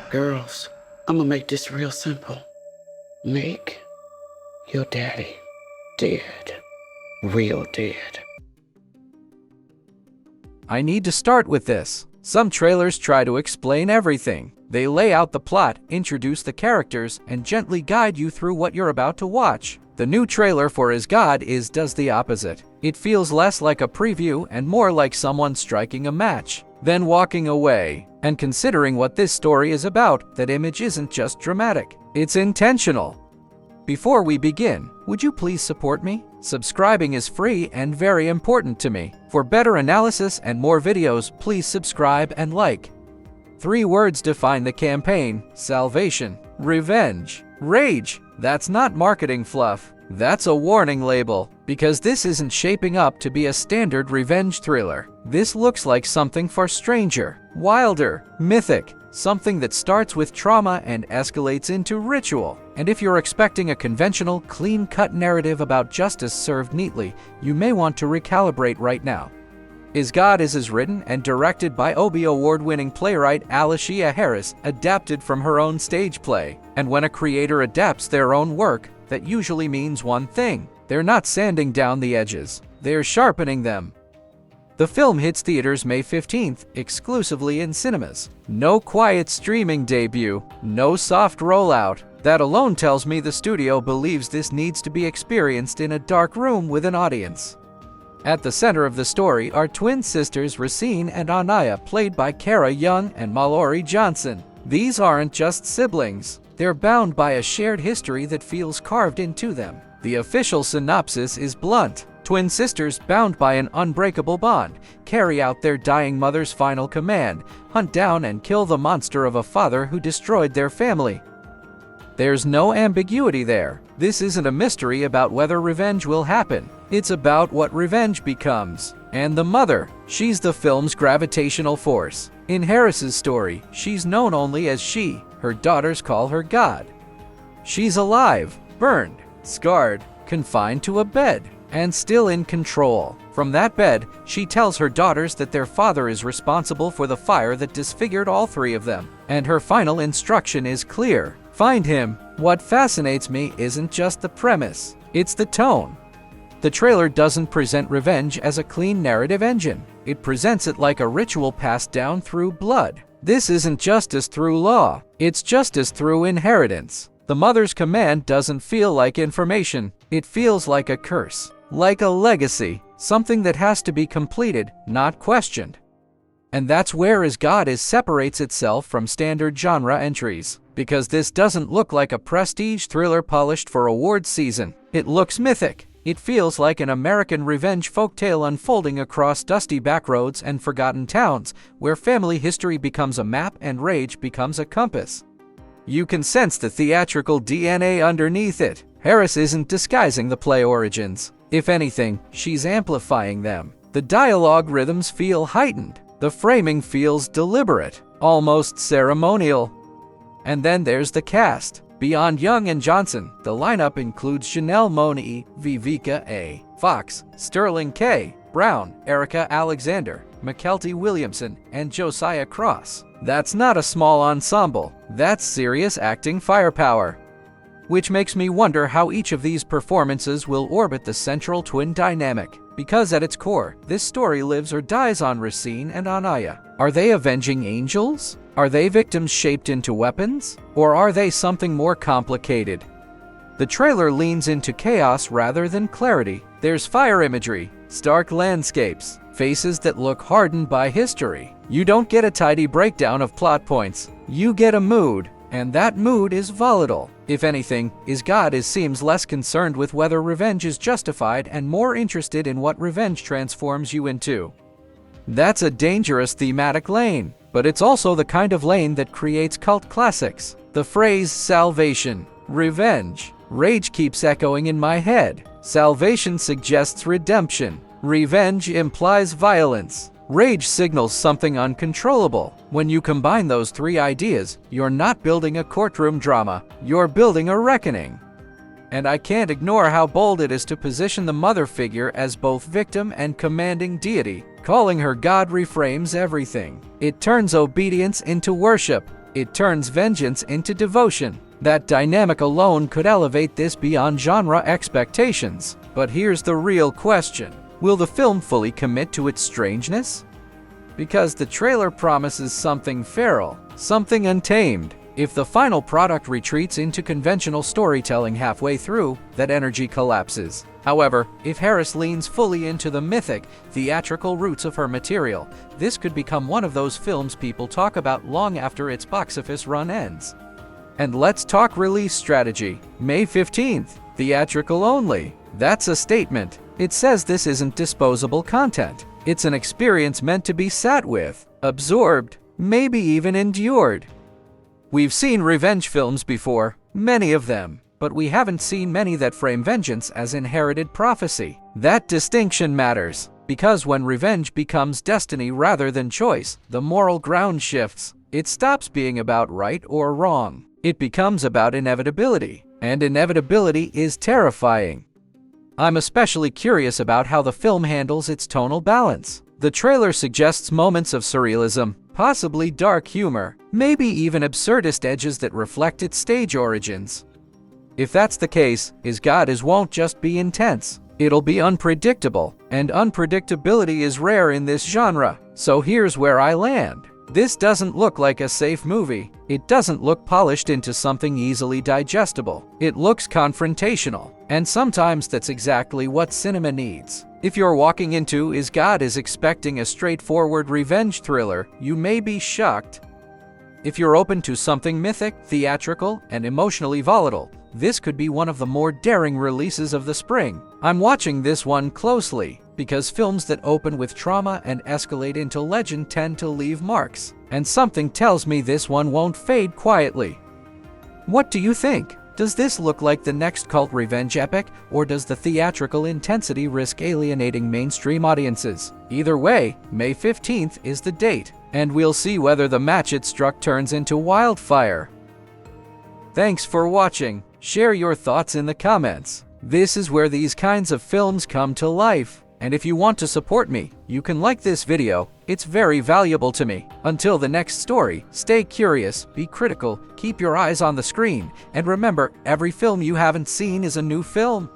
Girls, I'm gonna make this real simple. Make your daddy dead. Real dead. I need to start with this. Some trailers try to explain everything. They lay out the plot, introduce the characters, and gently guide you through what you're about to watch. The new trailer for Is God does the opposite. It feels less like a preview and more like someone striking a match, then walking away. And considering what this story is about, that image isn't just dramatic, it's intentional. Before we begin, would you please support me? Subscribing is free and very important to me. For better analysis and more videos, please subscribe and like. 3 words define the campaign: salvation, revenge, rage. That's not marketing fluff. That's a warning label, because this isn't shaping up to be a standard revenge thriller. This looks like something far stranger, wilder, mythic, something that starts with trauma and escalates into ritual. And if you're expecting a conventional, clean-cut narrative about justice served neatly, you may want to recalibrate right now. Is God is written and directed by Obie Award-winning playwright Aleshea Harris, adapted from her own stage play. And when a creator adapts their own work, that usually means one thing: they're not sanding down the edges, they're sharpening them. The film hits theaters May 15th, exclusively in cinemas. No quiet streaming debut, no soft rollout. That alone tells me the studio believes this needs to be experienced in a dark room with an audience. At the center of the story are twin sisters Racine and Anaya, played by Cara Young and Mallori Johnson. These aren't just siblings. They're bound by a shared history that feels carved into them. The official synopsis is blunt. Twin sisters, bound by an unbreakable bond, carry out their dying mother's final command: hunt down and kill the monster of a father who destroyed their family. There's no ambiguity there. This isn't a mystery about whether revenge will happen. It's about what revenge becomes. And the mother, she's the film's gravitational force. In Harris's story, she's known only as she. Her daughters call her God. She's alive, burned, scarred, confined to a bed, and still in control. From that bed, she tells her daughters that their father is responsible for the fire that disfigured all 3 of them. And her final instruction is clear: find him. What fascinates me isn't just the premise, it's the tone. The trailer doesn't present revenge as a clean narrative engine. It presents it like a ritual passed down through blood. This isn't justice through law, it's justice through inheritance. The mother's command doesn't feel like information, it feels like a curse, like a legacy, something that has to be completed, not questioned. And that's where Is God separates itself from standard genre entries, because this doesn't look like a prestige thriller polished for awards season. It looks mythic. It feels like an American revenge folktale unfolding across dusty backroads and forgotten towns, where family history becomes a map and rage becomes a compass. You can sense the theatrical DNA underneath it. Harris isn't disguising the play origins. If anything, she's amplifying them. The dialogue rhythms feel heightened. The framing feels deliberate, almost ceremonial. And then there's the cast. Beyond Young and Johnson, the lineup includes Janelle Monáe, Vivica A, Fox, Sterling K, Brown, Erica Alexander, McKelty Williamson, and Josiah Cross. That's not a small ensemble. That's serious acting firepower. Which makes me wonder how each of these performances will orbit the central twin dynamic. Because at its core, this story lives or dies on Racine and Anaya. Are they avenging angels? Are they victims shaped into weapons? Or are they something more complicated? The trailer leans into chaos rather than clarity. There's fire imagery, stark landscapes, faces that look hardened by history. You don't get a tidy breakdown of plot points. You get a mood, and that mood is volatile. If anything, Is God seems less concerned with whether revenge is justified and more interested in what revenge transforms you into. That's a dangerous thematic lane, but it's also the kind of lane that creates cult classics. The phrase salvation, revenge, rage keeps echoing in my head. Salvation suggests redemption. Revenge implies violence. Rage signals something uncontrollable. When you combine those 3 ideas, you're not building a courtroom drama, you're building a reckoning. And I can't ignore how bold it is to position the mother figure as both victim and commanding deity. Calling her God reframes everything. It turns obedience into worship, It turns vengeance into devotion. That dynamic alone could elevate this beyond genre expectations. But here's the real question. Will the film fully commit to its strangeness? Because the trailer promises something feral, something untamed. If the final product retreats into conventional storytelling halfway through, that energy collapses. However, if Harris leans fully into the mythic, theatrical roots of her material, this could become one of those films people talk about long after its box office run ends. And let's talk release strategy. May 15th, theatrical only. That's a statement. It says this isn't disposable content. It's an experience meant to be sat with, absorbed, maybe even endured. We've seen revenge films before, many of them, but we haven't seen many that frame vengeance as inherited prophecy. That distinction matters, because when revenge becomes destiny rather than choice, the moral ground shifts. It stops being about right or wrong. It becomes about inevitability, and inevitability is terrifying. I'm especially curious about how the film handles its tonal balance. The trailer suggests moments of surrealism, possibly dark humor, maybe even absurdist edges that reflect its stage origins. If that's the case, Is God Is won't just be intense. It'll be unpredictable, and unpredictability is rare in this genre. So here's where I land. This doesn't look like a safe movie. It doesn't look polished into something easily digestible. It looks confrontational, and sometimes that's exactly what cinema needs. If you're walking into Is God Is expecting a straightforward revenge thriller, you may be shocked. If you're open to something mythic, theatrical, and emotionally volatile, this could be one of the more daring releases of the spring. I'm watching this one closely, because films that open with trauma and escalate into legend tend to leave marks, and something tells me this one won't fade quietly. What do you think? Does this look like the next cult revenge epic, or does the theatrical intensity risk alienating mainstream audiences? Either way, May 15th is the date, and we'll see whether the match it struck turns into wildfire. Thanks for watching. Share your thoughts in the comments. This is where these kinds of films come to life. And if you want to support me, you can like this video. It's very valuable to me. Until the next story, stay curious, be critical, keep your eyes on the screen, and remember, every film you haven't seen is a new film.